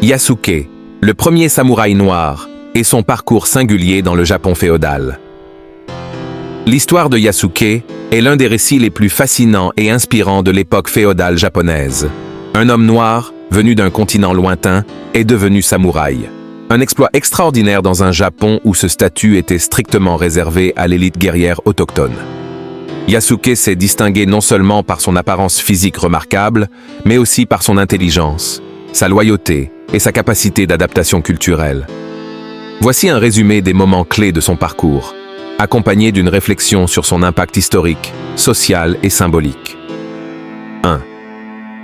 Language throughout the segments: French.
Yasuke, le premier samouraï noir, et son parcours singulier dans le Japon féodal. L'histoire de Yasuke est l'un des récits les plus fascinants et inspirants de l'époque féodale japonaise. Un homme noir, venu d'un continent lointain, est devenu samouraï. Un exploit extraordinaire dans un Japon où ce statut était strictement réservé à l'élite guerrière autochtone. Yasuke s'est distingué non seulement par son apparence physique remarquable, mais aussi par son intelligence, sa loyauté et sa capacité d'adaptation culturelle. Voici un résumé des moments clés de son parcours, accompagné d'une réflexion sur son impact historique, social et symbolique. 1.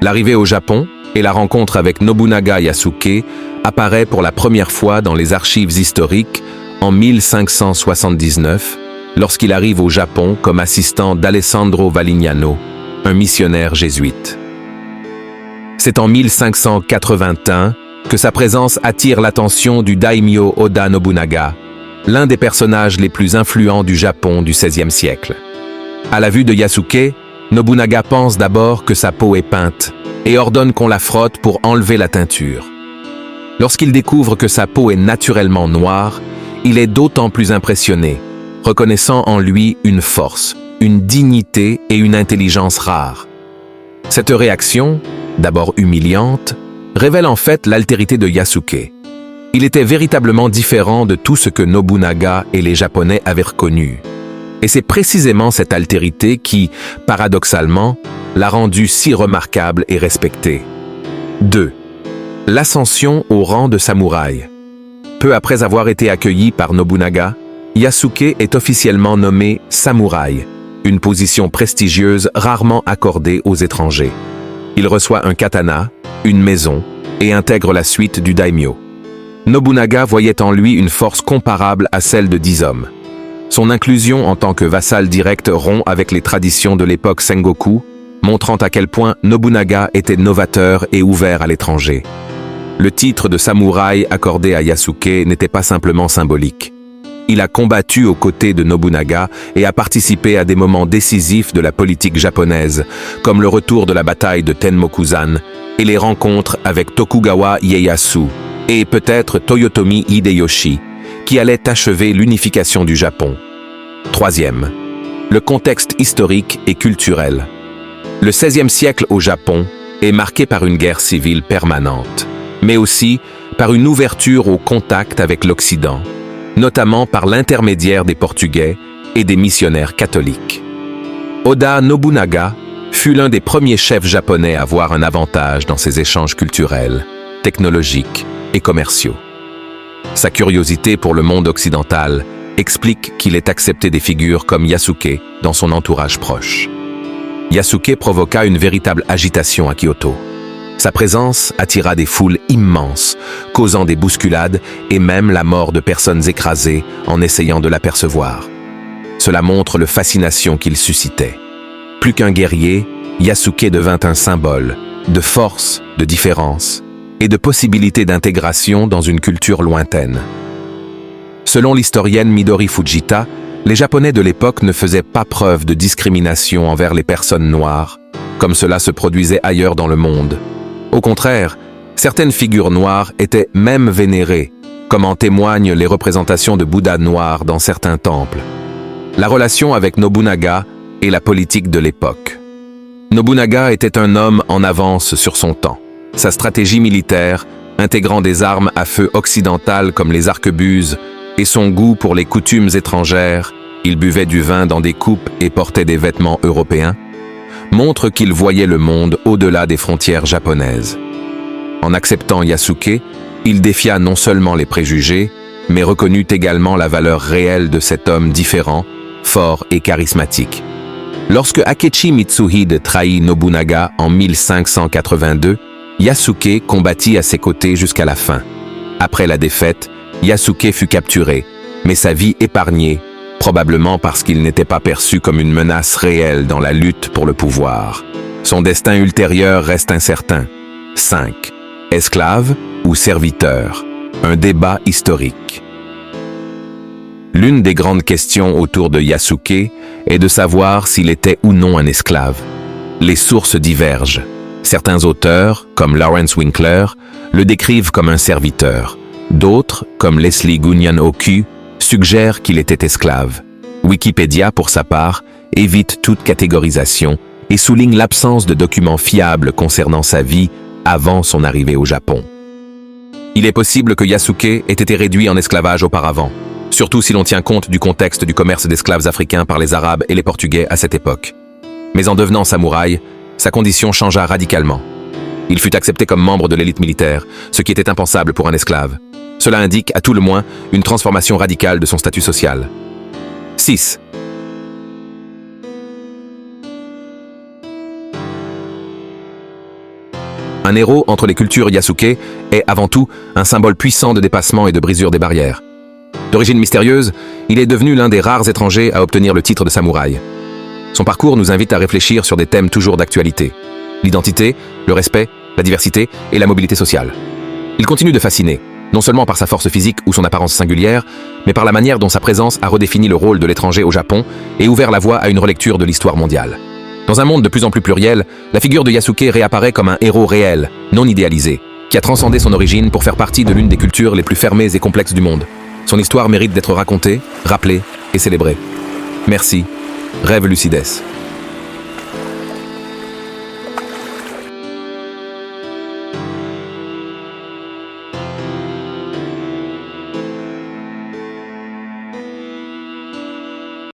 L'arrivée au Japon et la rencontre avec Nobunaga Yasuke apparaît pour la première fois dans les archives historiques en 1579, lorsqu'il arrive au Japon comme assistant d'Alessandro Valignano, un missionnaire jésuite. C'est en 1581 que sa présence attire l'attention du daimyo Oda Nobunaga, l'un des personnages les plus influents du Japon du XVIe siècle. À la vue de Yasuke, Nobunaga pense d'abord que sa peau est peinte et ordonne qu'on la frotte pour enlever la teinture. Lorsqu'il découvre que sa peau est naturellement noire, il est d'autant plus impressionné, reconnaissant en lui une force, une dignité et une intelligence rares. Cette réaction, d'abord humiliante, révèle en fait l'altérité de Yasuke. Il était véritablement différent de tout ce que Nobunaga et les Japonais avaient reconnu. Et c'est précisément cette altérité qui, paradoxalement, l'a rendu si remarquable et respecté. 2. L'ascension au rang de samouraï. Peu après avoir été accueilli par Nobunaga, Yasuke est officiellement nommé samouraï, une position prestigieuse rarement accordée aux étrangers. Il reçoit un katana, une maison, et intègre la suite du daimyo. Nobunaga voyait en lui une force comparable à celle de 10 hommes. Son inclusion en tant que vassal direct rompt avec les traditions de l'époque Sengoku, montrant à quel point Nobunaga était novateur et ouvert à l'étranger. Le titre de samouraï accordé à Yasuke n'était pas simplement symbolique. Il a combattu aux côtés de Nobunaga et a participé à des moments décisifs de la politique japonaise, comme le retour de la bataille de Tenmokuzan et les rencontres avec Tokugawa Ieyasu et peut-être Toyotomi Hideyoshi, qui allait achever l'unification du Japon. 3e, le contexte historique et culturel. Le XVIe siècle au Japon est marqué par une guerre civile permanente, mais aussi par une ouverture au contact avec l'Occident, notamment par l'intermédiaire des Portugais et des missionnaires catholiques. Oda Nobunaga fut l'un des premiers chefs japonais à avoir un avantage dans ces échanges culturels, technologiques et commerciaux. Sa curiosité pour le monde occidental explique qu'il ait accepté des figures comme Yasuke dans son entourage proche. Yasuke provoqua une véritable agitation à Kyoto. Sa présence attira des foules immenses, causant des bousculades et même la mort de personnes écrasées en essayant de l'apercevoir. Cela montre la fascination qu'il suscitait. Plus qu'un guerrier, Yasuke devint un symbole de force, de différence et de possibilité d'intégration dans une culture lointaine. Selon l'historienne Midori Fujita, les Japonais de l'époque ne faisaient pas preuve de discrimination envers les personnes noires, comme cela se produisait ailleurs dans le monde. Au contraire, certaines figures noires étaient même vénérées, comme en témoignent les représentations de Bouddha noirs dans certains temples. La relation avec Nobunaga et la politique de l'époque. Nobunaga était un homme en avance sur son temps. Sa stratégie militaire, intégrant des armes à feu occidentales comme les arquebuses, et son goût pour les coutumes étrangères, il buvait du vin dans des coupes et portait des vêtements européens, montre qu'il voyait le monde au-delà des frontières japonaises. En acceptant Yasuke, il défia non seulement les préjugés, mais reconnut également la valeur réelle de cet homme différent, fort et charismatique. Lorsque Akechi Mitsuhide trahit Nobunaga en 1582, Yasuke combattit à ses côtés jusqu'à la fin. Après la défaite, Yasuke fut capturé, mais sa vie épargnée, probablement parce qu'il n'était pas perçu comme une menace réelle dans la lutte pour le pouvoir. Son destin ultérieur reste incertain. 5. Esclave ou serviteur? Un débat historique. L'une des grandes questions autour de Yasuke est de savoir s'il était ou non un esclave. Les sources divergent. Certains auteurs, comme Lawrence Winkler, le décrivent comme un serviteur. D'autres, comme Leslie Gunyan-Oku, suggèrent qu'il était esclave. Wikipédia, pour sa part, évite toute catégorisation et souligne l'absence de documents fiables concernant sa vie avant son arrivée au Japon. Il est possible que Yasuke ait été réduit en esclavage auparavant, surtout si l'on tient compte du contexte du commerce d'esclaves africains par les Arabes et les Portugais à cette époque. Mais en devenant samouraï, sa condition changea radicalement. Il fut accepté comme membre de l'élite militaire, ce qui était impensable pour un esclave. Cela indique, à tout le moins, une transformation radicale de son statut social. 6. Un héros entre les cultures Yasuke est, avant tout, un symbole puissant de dépassement et de brisure des barrières. D'origine mystérieuse, il est devenu l'un des rares étrangers à obtenir le titre de samouraï. Son parcours nous invite à réfléchir sur des thèmes toujours d'actualité. L'identité, le respect, la diversité et la mobilité sociale. Il continue de fasciner, non seulement par sa force physique ou son apparence singulière, mais par la manière dont sa présence a redéfini le rôle de l'étranger au Japon et ouvert la voie à une relecture de l'histoire mondiale. Dans un monde de plus en plus pluriel, la figure de Yasuke réapparaît comme un héros réel, non idéalisé, qui a transcendé son origine pour faire partie de l'une des cultures les plus fermées et complexes du monde. Son histoire mérite d'être racontée, rappelée et célébrée. Merci. Rêve Lucides.